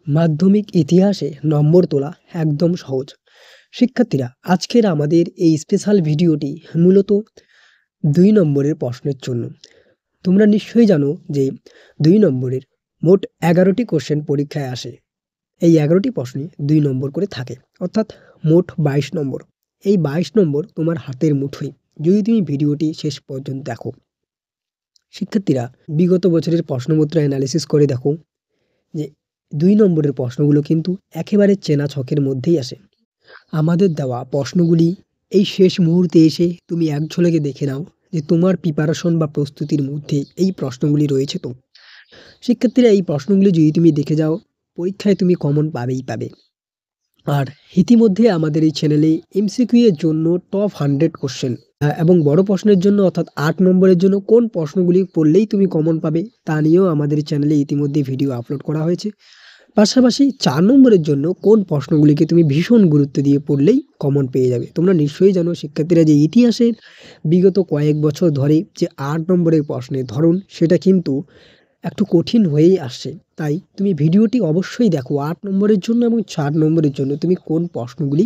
মাধ্যমিক ইতিহাসে নম্বর তোলা একদম সহজ। শিক্ষার্থীরা, আজকের আমাদের এই স্পেশাল ভিডিওটি মূলত ২ নম্বরের প্রশ্নের জন্য। তোমরা নিশ্চয়ই জানো যে ২ নম্বরের মোট ১১টি কোশ্চেন পরীক্ষায় আসে। এই ১১টি প্রশ্নে ২ নম্বর করে থাকে, অর্থাৎ মোট ২২ নম্বর। এই ২২ নম্বর তোমার হাতের মুঠোয়, যদি তুমি ভিডিওটি শেষ পর্যন্ত দেখো। শিক্ষার্থীরা, বিগত বছরের প্রশ্নপত্র অ্যানালিসিস করে দেখো যে ২ নম্বরের প্রশ্নগুলো কিন্তু একেবারে চেনা ছকের মধ্যেই আসে। আমাদের দেওয়া প্রশ্নগুলি এই শেষ মুহূর্তে এসে তুমি এক ঝলকে দেখে নাও যে তোমার প্রিপারেশন বা প্রস্তুতির মধ্যে এই প্রশ্নগুলি রয়েছে তো। শিক্ষার্থীরা, এই প্রশ্নগুলি যদি তুমি দেখে যাও, পরীক্ষায় তুমি কমন পাবেই পাবে। আর ইতিমধ্যে আমাদের এই চ্যানেলে এমসিকিউ এর জন্য টপ 100 কোশ্চেন এবং বড় প্রশ্নের জন্য অর্থাৎ ৮ নম্বরের জন্য কোন প্রশ্নগুলি পড়লেই তুমি কমন পাবে তা নিয়েও আমাদের চ্যানেলে ইতিমধ্যে ভিডিও আপলোড করা হয়েছে। পাশাপাশি ৪ নম্বরের জন্য কোন প্রশ্নগুলিকে তুমি ভীষণ গুরুত্ব দিয়ে পড়লেই কমন পেয়ে যাবে। তোমরা নিশ্চয়ই জানো শিক্ষার্থীরা যে ইতিহাসের বিগত কয়েক বছর ধরে যে ৮ নম্বরের প্রশ্নের ধরন সেটা কিন্তু একটু কঠিন হয়েই আসছে। তাই তুমি ভিডিওটি অবশ্যই দেখো ৮ নম্বরের জন্য এবং ৪ নম্বরের জন্য তুমি কোন প্রশ্নগুলি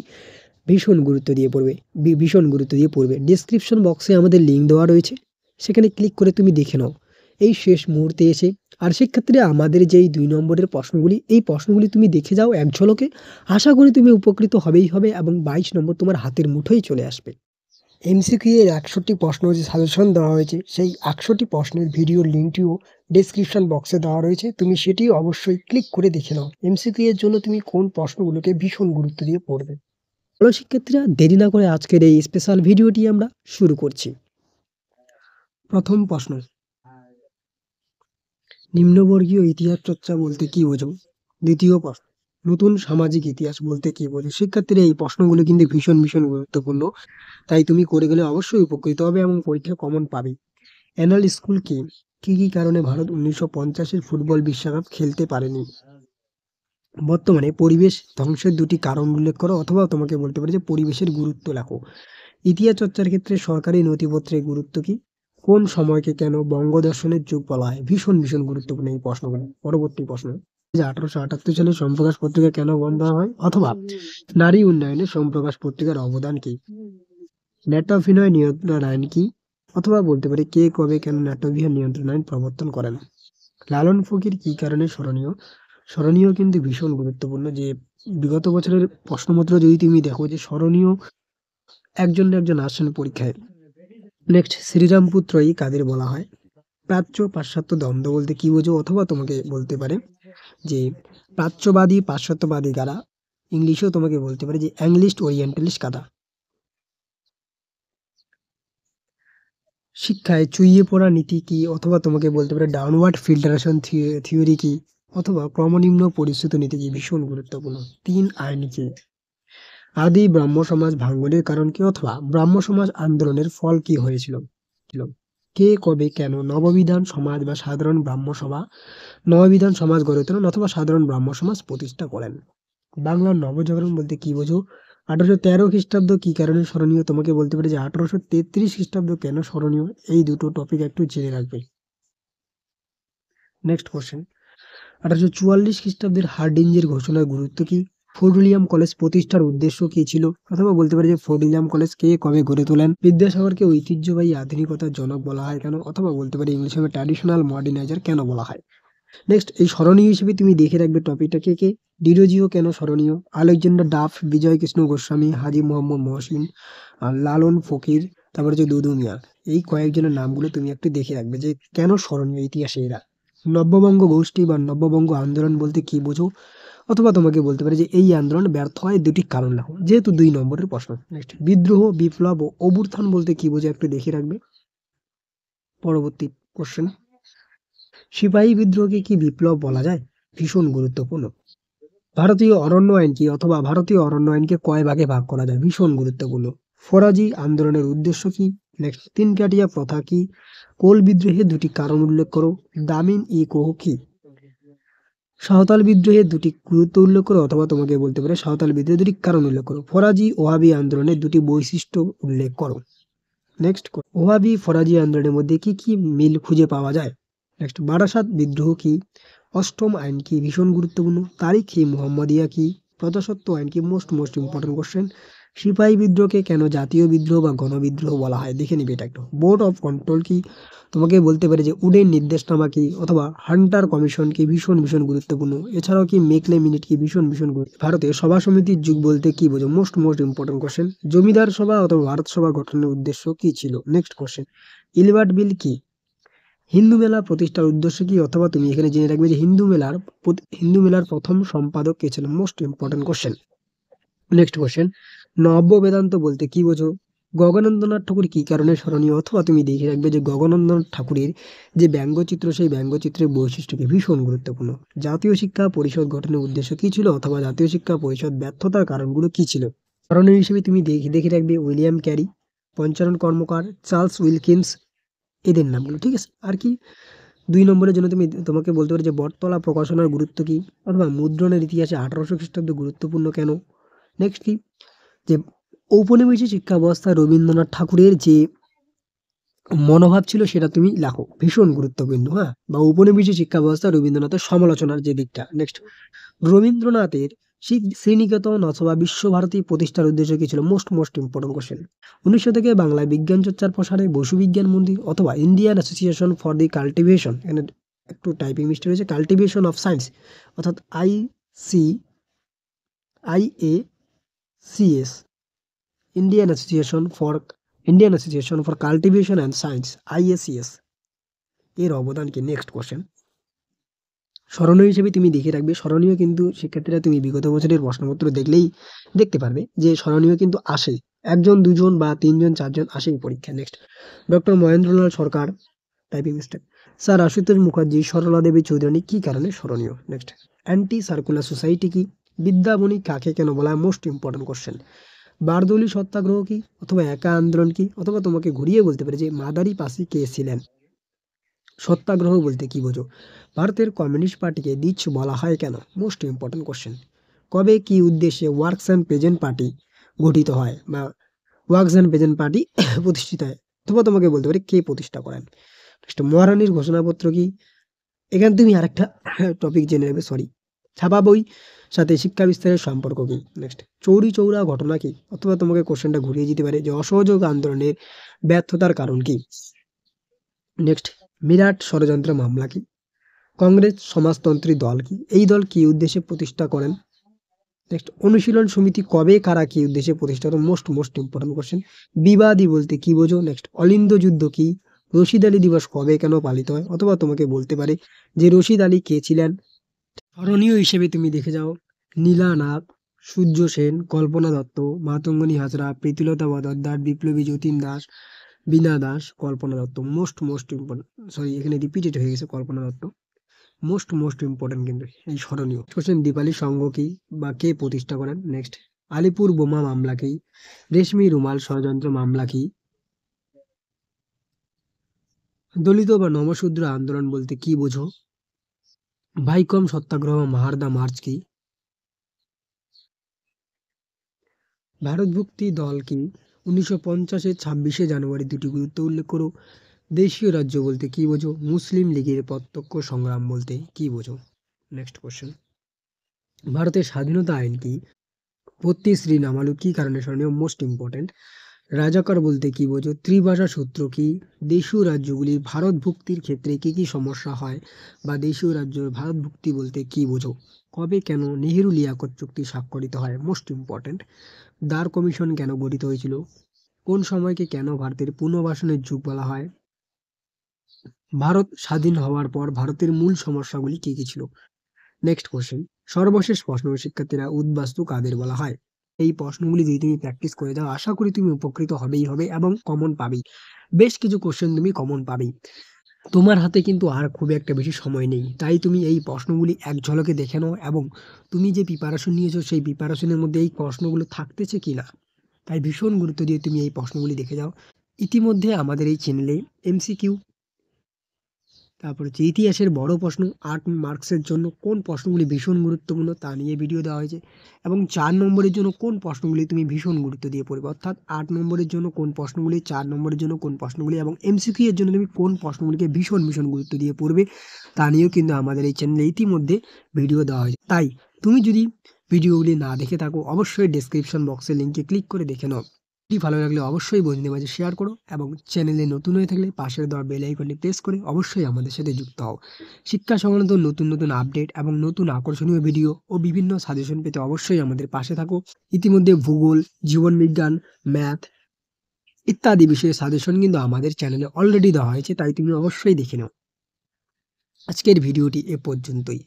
ভীষণ গুরুত্ব দিয়ে পড়বে ভীষণ গুরুত্ব দিয়ে পড়বে। ডেসক্রিপশন বক্সে আমাদের লিঙ্ক দেওয়া রয়েছে, সেখানে ক্লিক করে তুমি দেখে নাও এই শেষ মুহূর্তে এসে। আর শিক্ষার্থীরা, আমাদের যেই ২ নম্বরের প্রশ্নগুলি, এই প্রশ্নগুলি তুমি দেখে যাও এক ঝলকে, আশা করি তুমি উপকৃত হবেই হবে এবং ২২ নম্বর তোমার হাতের মুঠোয় চলে আসবে। এমসিকিউ এর ৬১টি প্রশ্ন যে সাজেশন দেওয়া হয়েছে, সেই ৬১টি প্রশ্নের ভিডিওর লিঙ্কটিও ডেসক্রিপশন বক্সে দেওয়া রয়েছে, তুমি সেটিও অবশ্যই ক্লিক করে দেখে নাও এমসিকিউ এর জন্য তুমি কোন প্রশ্নগুলোকে ভীষণ গুরুত্ব দিয়ে পড়বে। হ্যালো শিক্ষার্থীরা, দেরি না করে আজকের এই স্পেশাল ভিডিওটি আমরা শুরু করছি। প্রথম প্রশ্ন, নিম্নবর্গীয় ইতিহাস চর্চা বলতে কি বোঝো? দ্বিতীয় প্রশ্ন, নতুন সামাজিক ইতিহাস বলতে কি বোঝো? শিক্ষার্থীরা, এই প্রশ্নগুলো কিন্তু ভীষণ গুরুত্বপূর্ণ, তাই তুমি করে গেলে অবশ্যই উপকৃত হবে এবং পরীক্ষায় কমন পাবে। অ্যানুয়াল স্কুল কি? কি কি কারণে ভারত ১৯৫০-এর ফুটবল বিশ্বকাপ খেলতে পারেনি? বর্তমানে পরিবেশ ধ্বংসের ২টি কারণ উল্লেখ করো, অথবা তোমাকে বলতে পারে যে পরিবেশের গুরুত্ব লেখো। ইতিহাস চর্চার ক্ষেত্রে সরকারি নথিপত্রের গুরুত্ব কি? কোন সময়কে কেন বঙ্গদর্শনের যুগ বলা হয়? ভীষণ গুরুত্বপূর্ণ এই প্রশ্নগুলো। পরবর্তী প্রশ্ন, ১৮৭৮ সালে সোমপ্রকাশ পত্রিকা কেন বন্ধ হয়? অথবা নারী উন্নয়নে সোমপ্রকাশ পত্রিকার অবদান কি? নাট্যাভিনয় নিয়ন্ত্রণ আইন কি? অথবা বলতে পারি কে কবে কেন নাট্যাভিনয় নিয়ন্ত্রণ আইন প্রবর্তন করেন? লালন ফকির কি কারণে স্মরণীয়? স্মরণীয় কিন্তু ভীষণ গুরুত্বপূর্ণ, যে বিগত বছরের প্রশ্নপত্র যদি তুমি দেখো যে স্মরণীয় একজন আসেন পরীক্ষায়। নেক্সট, শ্রীরামপুত্রই কাদের বলা হয়? প্রাচ্য পাশ্চাত্য দ্বন্দ্ব বলতে কি বোঝো? অথবা তোমাকে বলতে পারে যে প্রাচ্যবাদী পাশ্চাত্যবাদী কারা? ইংলিশেও তোমাকে বলতে পারে যে অ্যাংলিস্ট ওরিয়েন্টালিস্ট কারা? শিক্ষায় চুইয়ে পড়া নীতি কি? অথবা তোমাকে বলতে পারে ডাউনওয়ার্ড ফিল্টারেশন থিওরি কি? অথবা ক্রমনিম্ন পরিশ্রুত নীতি কি? ভীষণ গুরুত্বপূর্ণ। ৩ আইন কি? আদি ব্রাহ্ম সমাজ ভাঙ্গনের কারণ কি? অথবা ব্রাহ্ম সমাজ আন্দোলনের ফল কি হয়েছিল? কে কবে কেন নববিধান সমাজ বা সাধারণ ব্রাহ্ম সভা নববিধান সমাজ গড়ে তোলেন অথবা সাধারণ ব্রাহ্ম সমাজ প্রতিষ্ঠা করেন? বাংলার নবজাগরণ বলতে কি বোঝো? ১৮১৩ খ্রিস্টাব্দ কি কারণে স্মরণীয়? তোমাকে বলতে পারে যে ১৮৩৩ খ্রিস্টাব্দ কেন স্মরণীয়? এই দুটো টপিক একটু জেনে রাখবে। নেক্সট কোশ্চেন, ১৮৪৪ খ্রিস্টাব্দের হার্ডিঞ্জের ঘোষণার গুরুত্ব কি? ফোর্ট উইলিয়াম কলেজ প্রতিষ্ঠার উদ্দেশ্য কি ছিল? অথবা বলতে পারে যে ফোর্ট উইলিয়াম কলেজ কে কবে গড়ে তোলেন? বিদ্যাসাগরকে ঐতিহ্যবাহী আধুনিকতার জনক বলা হয় কেন? অথবা বলতে পারে ইংলিশে ট্র্যাডিশনাল মডার্নাইজার কেন বলা হয়? নেক্সট, এই স্মরণীয় হিসেবে তুমি দেখে রাখবে টপিকটা কে কে। ডিরোজিও কেন স্মরণীয়? আলেকজান্ডার ডাফ, বিজয় কৃষ্ণ গোস্বামী, হাজী মোহাম্মদ মহসিন, আর লালন ফকির, তারপরে যে দুদু মিয়া। এই কয়েকজনের নামগুলো তুমি একটু দেখে রাখবে যে কেন স্মরণীয় ইতিহাসে এরা। নব্যবঙ্গ গোষ্ঠী বা নব্যবঙ্গ আন্দোলন বলতে কি বোঝো? অথবা তোমাকে বলতে পারে যে এই আন্দোলন ব্যর্থ হয় ২টি কারণ লেখো, যেহেতু ২ নম্বরের প্রশ্ন। নেক্সট, বিদ্রোহ বিপ্লব ও অভ্যুত্থান বলতে কি বোঝো? একটু দেখে রাখবে। পরবর্তী কোশ্চেন, সিপাহী বিদ্রোহকে কি বিপ্লব বলা যায়? ভীষণ গুরুত্বপূর্ণ। ভারতীয় অরণ্য আইন কি? অথবা ভারতীয় অরণ্য আইনকে কয় ভাগে ভাগ করা যায়? ভীষণ গুরুত্বপূর্ণ। ফরাজি আন্দোলনের উদ্দেশ্য কি? নেক্সট, তিনকাটিয়া প্রথা কি? কোল বিদ্রোহের ২টি কারণ উল্লেখ করো। দামিন ই কোহ কি? সাঁওতাল বিদ্রোহের ২টি গুরুত্ব উল্লেখ করো, অথবা তোমাকে বলতে পারে সাঁওতাল বিদ্রোহের ২টি কারণ উল্লেখ করো। ফরাজি ওহাবি আন্দোলনের ২টি বৈশিষ্ট্য উল্লেখ করো। নেক্সট, ওহাবি ফরাজি আন্দোলনের মধ্যে কি কি মিল খুঁজে পাওয়া যায়? নেক্সট, বারাসাত বিদ্রোহ কি? অষ্টম আইন কি? ভীষণ গুরুত্বপূর্ণ। তারিখ-ই মুহাম্মাদিয়া কি? প্রজাস্বত্ব আইন কি? Most important question. সিপাহী বিদ্রোহকে কেন জাতীয় বিদ্রোহ বা গণবিদ্রোহ বলা হয়? দেখে নিবে এটা একটু। বোর্ড অফ কন্ট্রোল কি? তোমাকে বলতে পারে যে উডেন নির্দেশনামা কি? অথবা হান্টার কমিশন কি? ভীষণ গুরুত্বপূর্ণ। এছাড়াও কি মেকলে মিনিট কি? ভীষণ গুরুত্ব। ভারতে সভা সমিতির যুগ বলতে কি বোঝো? Most important question. জমিদার সভা অথবা ভারত সভা গঠনের উদ্দেশ্য কি ছিল? Next question. ইলবার্ট বিল কি? হিন্দু মেলা প্রতিষ্ঠার উদ্দেশ্য কি? অথবা তুমি এখানে জেনে রাখবে যে হিন্দু মেলার প্রথম সম্পাদক কে ছিলেন? Most important question. Next question. নব্য বেদান্ত বলতে কি বোঝো? গগনেন্দ্রনাথ ঠাকুর কি কারণে স্মরণীয়? অথবা তুমি দেখে রাখবে যে গগনেন্দ্রনাথ ঠাকুরের যে ব্যঙ্গচিত্র, সেই ব্যঙ্গচিত্রের বৈশিষ্ট্যকে ভীষণ গুরুত্বপূর্ণ। জাতীয় শিক্ষা পরিষদ গঠনের উদ্দেশ্য কি ছিল? অথবা জাতীয় শিক্ষা পরিষদ ব্যর্থতার কারণগুলো কি ছিল? স্মরণীয় হিসেবে তুমি দেখে রাখবে উইলিয়াম ক্যারি, পঞ্চানন কর্মকার, চার্লস উইলকিন্স, এদের নামগুলো। ঠিক আছে। আর কি ২ নম্বরের জন্য তোমাকে বলতে পারি যে বটতলা প্রকাশনার গুরুত্ব কি? অথবা মুদ্রণের ইতিহাসে ১৮০০ খ্রিস্টাব্দ গুরুত্বপূর্ণ কেন? নেক্সট কি? যে ঔপনিবেশিক শিক্ষা ব্যবস্থায় রবীন্দ্রনাথ ঠাকুরের যে মনোভাব ছিল সেটা তুমি লেখো। ভীষণ গুরুত্বপূর্ণ, হ্যাঁ? বা ঔপনিবেশিক শিক্ষা ব্যবস্থায় রবীন্দ্রনাথের সমালোচনার যে দিকটা। নেক্সট, রবীন্দ্রনাথের শ্রীনিকেতন অথবা বিশ্বভারতী প্রতিষ্ঠার উদ্দেশ্য কি ছিল? Most important question. ১৯০০ থেকে বাংলায় বিজ্ঞান চর্চার প্রসারে বসু বিজ্ঞান মন্দির অথবা Indian association for the cultivation, এখানে একটু টাইপিং মিস্টেক রয়েছে, কাল্টিভেশন অফ সায়েন্স, অর্থাৎ IACS, Indian association for cultivation and science, IACS, এর অবদান কি? Next question. স্মরণীয় হিসেবে তুমি দেখে রাখবে, স্মরণীয় কিন্তু শিক্ষার্থীরা তুমি বিগত বছরের প্রশ্নপত্র দেখলেই দেখতে পারবে যে স্মরণীয় কিন্তু আসে। ১ জন ২ জন বা ৩ জন ৪ জন আসেই পরীক্ষায়। Next, doctor Mahendralal Sarkar, typing mistake, sir Ashutosh Mukherjee, Sarala Devi Chaudhurani কি কারণে স্মরণীয়? নেক্সট, অ্যান্টি সার্কুলার সোসাইটি কি? বিদ্যাবণী কাকে কেন বলা হয়? Most important question. Bardoli Satyagraha কি? অথবা একা আন্দোলন কি? অথবা তোমাকে ঘুরিয়ে বলতে পারে যে মাদারি পাসি কে ছিলেন? সত্যাগ্রহ বলতে কি বোঝো? ভারতের কমিউনিস্ট পার্টিকে দ্বীজ বলা হয় কেন? Most important question. কবে কি উদ্দেশ্যে ওয়ার্কস অ্যান্ড পেজেন্ট পার্টি গঠিত হয় বা ওয়ার্কস অ্যান্ড পেজেন্ট পার্টি প্রতিষ্ঠিত হয়? অথবা তোমাকে বলতে পারি কে প্রতিষ্ঠা করেন? নেক্সট, মহারানীর ঘোষণাপত্র কি? এখানে তুমি আরেকটা টপিক জেনে নেবে, সরি। ছাপা বই সাথে শিক্ষা বিস্তারের সম্পর্ক কি? নেক্সট, চৌরি চৌরা ঘটনা কি? অথবা তোমাকে কোশ্চেনটা ঘুরিয়ে দিতে পারে যে অসহযোগ আন্দোলনের ব্যর্থতার কারণ কি? নেক্সট, মিরাট ষড়যন্ত্র মামলা কি? কংগ্রেস সমাজতন্ত্রী দল কি? এই দল কি উদ্দেশ্যে প্রতিষ্ঠা করেন? নেক্সট, অনুশীলন সমিতি কবে কারা কি উদ্দেশ্যে প্রতিষ্ঠা করেন? Most important question. বিবাদী বলতে কি বোঝো? নেক্সট, অলিন্দ যুদ্ধ কি? রশিদ আলী দিবস কবে কেন পালিত হয়? অথবা তোমাকে বলতে পারে যে রশিদ আলী কে ছিলেন? স্মরণীয় হিসেবে তুমি দেখে যাও নীলা নাগ, সূর্য সেন, কল্পনা দত্ত, মাতঙ্গিনী হাজরা, প্রীতিলতা ওয়াদ্দেদার, বিপ্লবী যতীন দাস, বীণা দাস, কল্পনা দত্ত। মোস্ট ইম্পর্টেন্ট, সরি এখানে রিপিটেড হয়ে গেছে কল্পনা দত্ত। মোস্ট ইম্পর্টেন্ট কিন্তু এই স্মরণীয় কোশ্চেন। দীপালি সংঘ কি বা কে প্রতিষ্ঠা করেন? নেক্সট, আলিপুর বোমা মামলা কি? রেশমি রুমাল ষড়যন্ত্র মামলা কি? দলিত বা নমশূদ্র আন্দোলন বলতে কি বোঝো? ভাইকম সত্যাগ্রহ, মাহারদা মার্চ কি? ভারতভুক্তি দল কি? ১৯৫০-এর ২৬শে জানুয়ারি দুটি গুরুত্ব উল্লেখ করো। দেশীয় রাজ্য বলতে কি বোঝো? মুসলিম লীগের প্রত্যক্ষ সংগ্রাম বলতে কি বোঝো? Next question. ভারতের স্বাধীনতা আইন কি? ৩২ শ্রী নামালু কি কারণে স্মরণীয়? Most important. রাজাকার বলতে কি বোঝো? ত্রিভাষা সূত্র কি? দেশীয় রাজ্যগুলির ভারতভুক্তির ক্ষেত্রে কি কি সমস্যা হয় বা দেশীয় রাজ্যের ভারতভুক্তি বলতে কি বোঝো? কবে কেন নেহেরু লিয়াকত চুক্তি স্বাক্ষরিত হয়? Most important. দার কমিশন কেন গঠিত হয়েছিল? কোন সময়কে কেন ভারতের পুনর্বাসনের যুগ বলা হয়? ভারত স্বাধীন হওয়ার পর ভারতের মূল সমস্যাগুলি কি কি ছিল? Next question. সর্বশেষ প্রশ্ন, শিক্ষার্থীরা, উদ্বাস্তু কাদের বলা হয়? এই প্রশ্নগুলি যদি তুমি প্র্যাকটিস করে যাও আশা করি তুমি উপকৃত হবেই হবে এবং কমন পাবেই। বেশ কিছু কোশ্চেন তুমি কমন পাবেই। তোমার হাতে কিন্তু আর খুব একটা বেশি সময় নেই, তাই তুমি এই প্রশ্নগুলি এক ঝলকে দেখে নাও এবং তুমি যে প্রিপারেশন নিয়েছো সেই প্রিপারেশনের মধ্যে এই প্রশ্নগুলো থাকতেছে কিনা, তাই ভীষণ গুরুত্ব দিয়ে তুমি এই প্রশ্নগুলি দেখে যাও। ইতিমধ্যে আমাদের এই চ্যানেলে MCQ তারপর হচ্ছে ইতিহাসের বড় প্রশ্ন 8 মার্কসের জন্য কোন প্রশ্নগুলি ভীষণ গুরুত্বপূর্ণ তা নিয়ে ভিডিও দেওয়া হয়েছে এবং 4 নম্বরের জন্য কোন প্রশ্নগুলি তুমি ভীষণ গুরুত্ব দিয়ে পড়বে, অর্থাৎ 8 নম্বরের জন্য কোন প্রশ্নগুলি, 4 নম্বরের জন্য কোন প্রশ্নগুলি এবং এমসিকিউ এর জন্য তুমি কোন প্রশ্নগুলিকে ভীষণ গুরুত্ব দিয়ে পড়বে তা নিয়েও কিন্তু আমাদের এই চ্যানেলে ইতিমধ্যে ভিডিও দেওয়া হয়েছে। তাই তুমি যদি ভিডিওগুলি না দেখে থাকো অবশ্যই ডেসক্রিপশন বক্সের লিঙ্কে ক্লিক করে দেখে নাও। ভিডিও ভালো লাগলে অবশ্যই বন্ধুদের মাঝে শেয়ার করো এবং চ্যানেলে নতুন হয়ে থাকলে পাশের দেওয়া বেল আইকনটি প্রেস করে অবশ্যই আমাদের সাথে যুক্ত হও। শিক্ষা সংক্রান্ত নতুন আপডেট এবং নতুন আকর্ষণীয় ভিডিও ও বিভিন্ন সাজেশন পেতে অবশ্যই আমাদের পাশে থাকো। ইতিমধ্যে ভূগোল, জীবনবিজ্ঞান, ম্যাথ ইত্যাদি বিষয়ে সাজেশন কিন্তু আমাদের চ্যানেলে অলরেডি দেওয়া হয়েছে, তাই তুমি অবশ্যই দেখে নাও। আজকের ভিডিওটি এ পর্যন্তই।